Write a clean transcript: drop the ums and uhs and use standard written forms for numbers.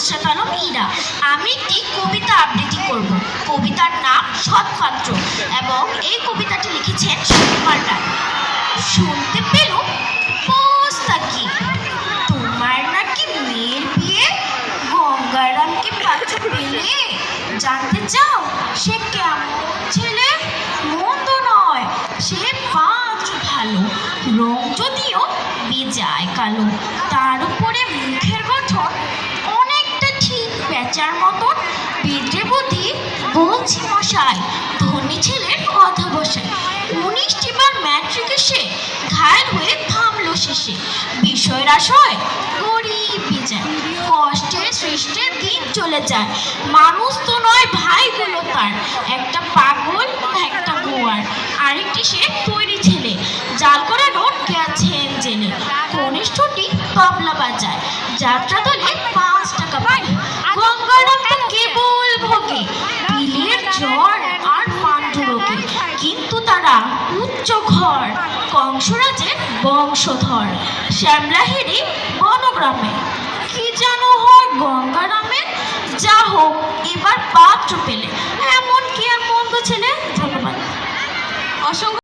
নুসরাত আলম ইরা। আমি একটি কবিতা আবৃত্তি করব। কবিতার নাম সৎপাত্র এবং এই কবিতাটি লিখেছেন সুকুমার রায়। শুনতে পেলুম পোস্তাকি তোমার নাকি মেয়ের বিয়ে, গঙ্গারামকে পাত্র পেলে? জানতে চাও সে কেমন ছেলে? মন্দ নয়, সে পাত্র ভালো, রং যদিও বেজায় কালো। তার উপরে মুখের গঠন অনেকটা ঠিক পেঁচার মতন। বেদ্রে বুদ্ধি বলছি মশাই, ধনী ছেলের কথা বসায়। 19টি বার ম্যাট্রিকে সে ঘায়ল হয়ে থামলো শেষে। বিষয়ের আশয় গরিব বেজায়, কষ্টের সৃষ্টের দিন চলে যায়। মানুষ তো নয় ভাইগুলো তার, একটা পাগল একটা গোয়ার, আরেকটি সে তৈরি ছেলে, জাল করা নোট গেছেন জেলে। কনিষ্ঠটি তবলা বাজায়, যাত্রা দলে 5 টাকা পায়। গঙ্গারাম তো কেবল ভোগে পিলের জ্বর আর পাণ্ডুরোগে, কিন্তু তারা উচ্চ ঘর, কংসরাজের বংশধর। শ্যামলাহিরি বনগ্রামে কি যেন হয় গঙ্গারামের। যা হোক, এবার পাত্র পেলে, এমন কি আর মন্দ ছেলে। ধন্যবাদ। অসংখ্য